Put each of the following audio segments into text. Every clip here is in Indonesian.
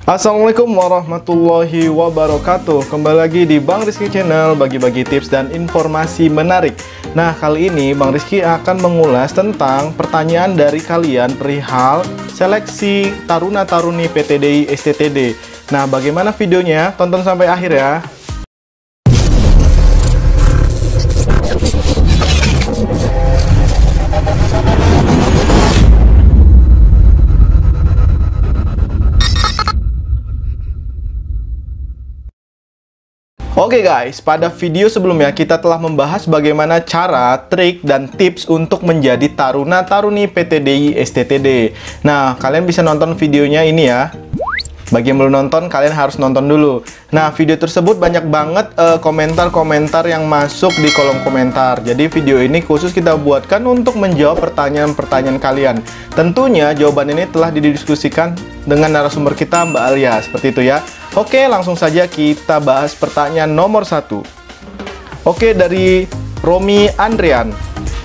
Assalamualaikum warahmatullahi wabarakatuh. Kembali lagi di Bang Rizky Channel, bagi-bagi tips dan informasi menarik. Nah, kali ini Bang Rizky akan mengulas tentang pertanyaan dari kalian perihal seleksi taruna-taruni PTDI STTD. Nah, bagaimana videonya? Tonton sampai akhir ya. Oke guys, pada video sebelumnya kita telah membahas bagaimana cara, trik, dan tips untuk menjadi taruna-taruni PTDI STTD. Nah, kalian bisa nonton videonya ini ya. Bagi yang belum nonton, kalian harus nonton dulu. Nah, video tersebut banyak banget komentar-komentar yang masuk di kolom komentar. Jadi video ini khusus kita buatkan untuk menjawab pertanyaan-pertanyaan kalian. Tentunya jawaban ini telah didiskusikan dengan narasumber kita, Mbak Alia. Seperti itu ya. Oke, langsung saja kita bahas pertanyaan nomor 1. Oke, dari Romi Andrian.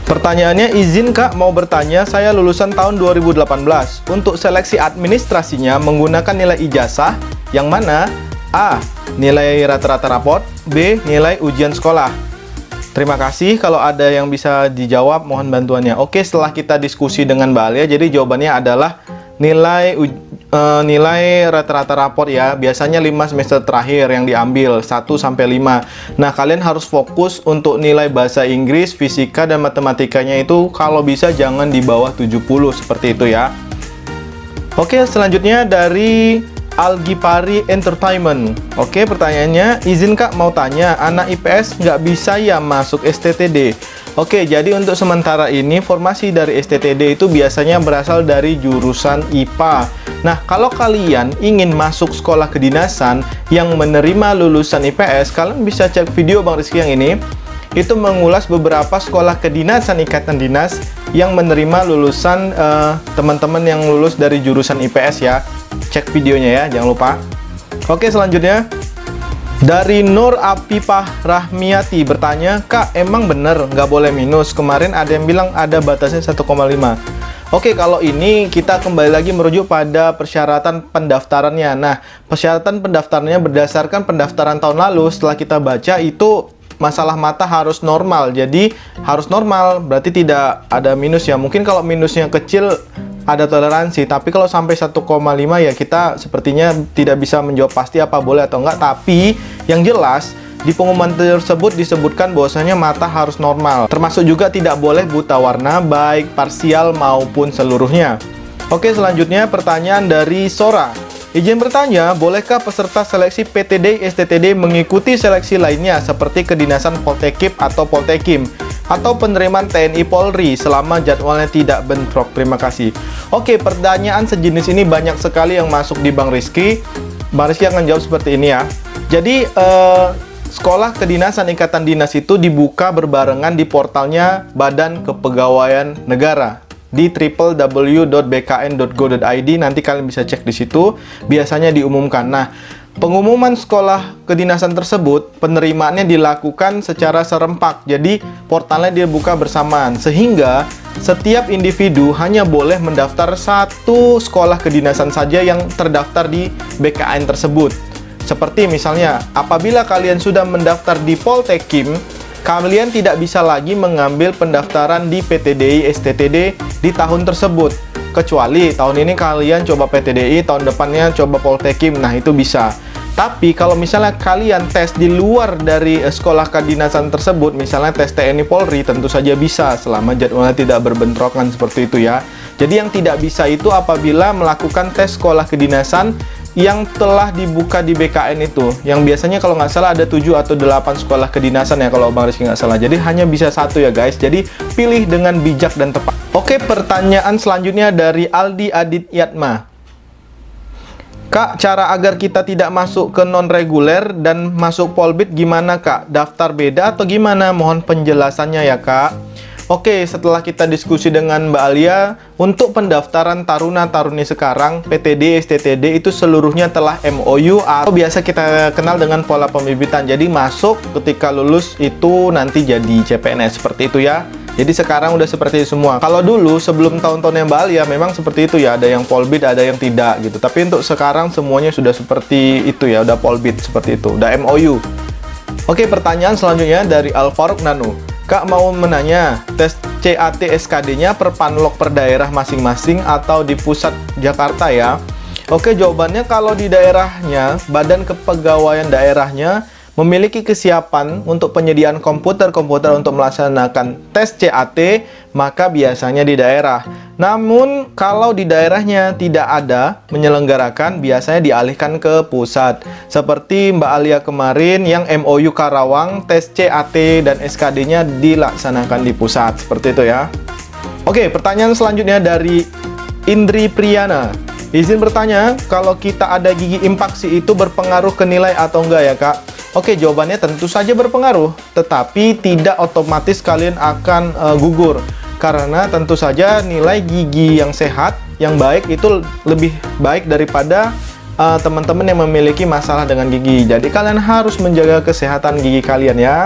Pertanyaannya, izin Kak mau bertanya, saya lulusan tahun 2018. Untuk seleksi administrasinya menggunakan nilai ijazah yang mana? A. Nilai rata-rata raport. B. Nilai ujian sekolah. Terima kasih, kalau ada yang bisa dijawab mohon bantuannya. Oke, setelah kita diskusi dengan Mbak Alia, jadi jawabannya adalah nilai rata-rata raport ya. Biasanya 5 semester terakhir yang diambil 1-5. Nah, kalian harus fokus untuk nilai bahasa Inggris, fisika, dan matematikanya itu kalau bisa jangan di bawah 70 seperti itu ya. Oke, selanjutnya dari Algipari Entertainment. Oke, pertanyaannya, izin Kak mau tanya, anak IPS nggak bisa ya masuk STTD? Oke, jadi untuk sementara ini formasi dari STTD itu biasanya berasal dari jurusan IPA. Nah, kalau kalian ingin masuk sekolah kedinasan yang menerima lulusan IPS, kalian bisa cek video Bang Rizky yang ini. Itu mengulas beberapa sekolah kedinasan ikatan dinas yang menerima lulusan teman-teman yang lulus dari jurusan IPS ya. Cek videonya ya, jangan lupa. Oke, selanjutnya dari Nur Apipah Rahmiati bertanya, Kak, emang bener nggak boleh minus? Kemarin ada yang bilang ada batasnya 1,5. Oke, kalau ini kita kembali lagi merujuk pada persyaratan pendaftarannya. Nah, persyaratan pendaftarannya berdasarkan pendaftaran tahun lalu. Setelah kita baca itu masalah mata harus normal. Jadi harus normal, berarti tidak ada minus ya. Mungkin kalau minusnya kecil ada toleransi, tapi kalau sampai 1,5 ya kita sepertinya tidak bisa menjawab pasti apa boleh atau enggak. Tapi yang jelas di pengumuman tersebut disebutkan bahwasanya mata harus normal, termasuk juga tidak boleh buta warna baik parsial maupun seluruhnya. Oke, selanjutnya pertanyaan dari Sora. Izin bertanya, bolehkah peserta seleksi PTDI STTD mengikuti seleksi lainnya seperti kedinasan Poltekip atau Poltekim atau penerimaan TNI Polri selama jadwalnya tidak bentrok? Terima kasih. Oke, pertanyaan sejenis ini banyak sekali yang masuk di Bang Rizky. Bang Rizky akan jawab seperti ini ya. Jadi sekolah kedinasan ikatan dinas itu dibuka berbarengan di portalnya Badan Kepegawaian Negara di www.bkn.go.id. Nanti kalian bisa cek di situ, biasanya diumumkan. Nah, pengumuman sekolah kedinasan tersebut penerimaannya dilakukan secara serempak. Jadi portalnya dibuka bersamaan sehingga setiap individu hanya boleh mendaftar satu sekolah kedinasan saja yang terdaftar di BKN tersebut. Seperti misalnya, apabila kalian sudah mendaftar di Poltekim, kalian tidak bisa lagi mengambil pendaftaran di PTDI STTD di tahun tersebut. Kecuali tahun ini kalian coba PTDI, tahun depannya coba Poltekim, nah itu bisa. Tapi kalau misalnya kalian tes di luar dari sekolah kedinasan tersebut, misalnya tes TNI Polri, tentu saja bisa selama jadwalnya tidak berbentrokan seperti itu ya. Jadi yang tidak bisa itu apabila melakukan tes sekolah kedinasan yang telah dibuka di BKN itu, yang biasanya kalau nggak salah ada 7 atau 8 sekolah kedinasan ya kalau Bang Rizky nggak salah. Jadi hanya bisa satu ya guys, jadi pilih dengan bijak dan tepat. Oke, pertanyaan selanjutnya dari Aldi Adit Yatma. Kak, cara agar kita tidak masuk ke non-reguler dan masuk Polbit gimana Kak? Daftar beda atau gimana? Mohon penjelasannya ya Kak. Oke, setelah kita diskusi dengan Mbak Alia, untuk pendaftaran taruna-taruni sekarang, PTD, STTD itu seluruhnya telah MOU atau biasa kita kenal dengan pola pembibitan. Jadi masuk ketika lulus itu nanti jadi CPNS, seperti itu ya. Jadi sekarang udah seperti itu semua. Kalau dulu sebelum tahun-tahun yang Bali ya memang seperti itu ya, ada yang Polbit, ada yang tidak gitu. Tapi untuk sekarang semuanya sudah seperti itu ya, udah Polbit seperti itu, udah MOU. Oke, pertanyaan selanjutnya dari Alfaruk Nano. Kak mau menanya, tes CAT SKD-nya per panlok per daerah masing-masing atau di pusat Jakarta ya? Oke, jawabannya kalau di daerahnya, Badan Kepegawaian daerahnya memiliki kesiapan untuk penyediaan komputer-komputer untuk melaksanakan tes CAT, maka biasanya di daerah. Namun, kalau di daerahnya tidak ada menyelenggarakan, biasanya dialihkan ke pusat. Seperti Mbak Alia kemarin yang MOU Karawang, tes CAT dan SKD-nya dilaksanakan di pusat. Seperti itu ya. Oke, pertanyaan selanjutnya dari Indri Priyana. Izin bertanya, kalau kita ada gigi impaksi itu berpengaruh ke nilai atau enggak ya, Kak? Oke, jawabannya tentu saja berpengaruh, tetapi tidak otomatis kalian akan gugur. Karena tentu saja nilai gigi yang sehat, yang baik itu lebih baik daripada teman-teman yang memiliki masalah dengan gigi. Jadi kalian harus menjaga kesehatan gigi kalian ya.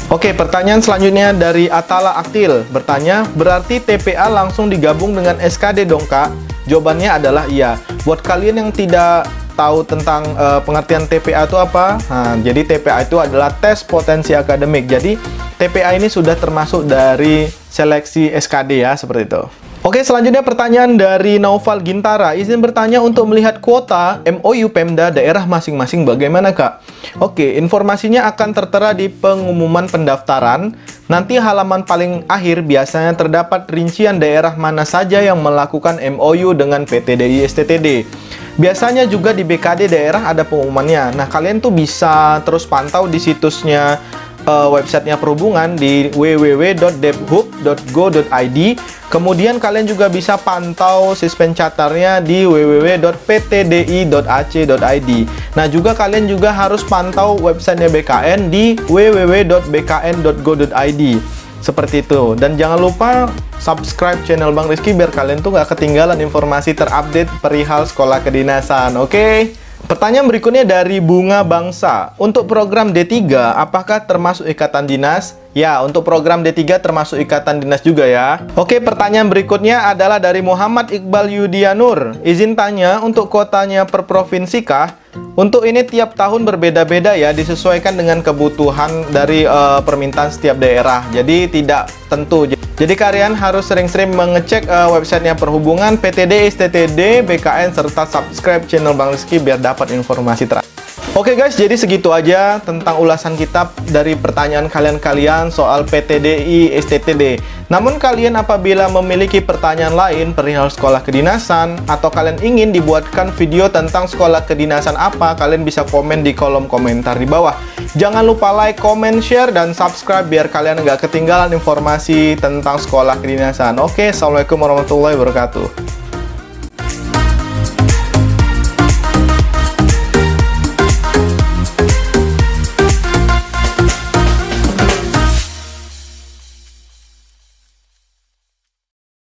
Oke, pertanyaan selanjutnya dari Atala Aktil. Bertanya, berarti TPA langsung digabung dengan SKD dong, Kak? Jawabannya adalah iya. Buat kalian yang tidak tahu tentang pengertian TPA itu apa? Nah, jadi TPA itu adalah tes potensi akademik. Jadi TPA ini sudah termasuk dari seleksi SKD ya, seperti itu. Oke, selanjutnya pertanyaan dari Naufal Gintara. Izin bertanya, untuk melihat kuota MOU Pemda daerah masing-masing bagaimana, Kak? Oke, informasinya akan tertera di pengumuman pendaftaran. Nanti halaman paling akhir biasanya terdapat rincian daerah mana saja yang melakukan MOU dengan PTDI STTD. Biasanya juga di BKD daerah ada pengumumannya. Nah, kalian tuh bisa terus pantau di situsnya websitenya perhubungan di www.debhub.go.id. Kemudian kalian juga bisa pantau sispencatarnya di www.ptdi.ac.id. Nah, juga kalian juga harus pantau websitenya BKN di www.bkn.go.id. Seperti itu. Dan jangan lupa subscribe channel Bang Rizky biar kalian tuh gak ketinggalan informasi terupdate perihal sekolah kedinasan. Oke? Pertanyaan berikutnya dari Bunga Bangsa. Untuk program D3, apakah termasuk ikatan dinas? Ya, untuk program D3 termasuk ikatan dinas juga ya. Oke, pertanyaan berikutnya adalah dari Muhammad Iqbal Yudianur. Izin tanya, untuk kuotanya per provinsi kah? Untuk ini tiap tahun berbeda-beda ya, disesuaikan dengan kebutuhan dari permintaan setiap daerah. Jadi tidak tentu. Jadi kalian harus sering-sering mengecek websitenya perhubungan, PTD, STTD, BKN, serta subscribe channel Bang Rizky biar dapat informasi terakhir. Oke guys, jadi segitu aja tentang ulasan kita dari pertanyaan kalian soal PTDI, STTD. Namun kalian apabila memiliki pertanyaan lain perihal sekolah kedinasan atau kalian ingin dibuatkan video tentang sekolah kedinasan apa, kalian bisa komen di kolom komentar di bawah. Jangan lupa like, comment, share, dan subscribe biar kalian nggak ketinggalan informasi tentang sekolah kedinasan. Oke, assalamualaikum warahmatullahi wabarakatuh.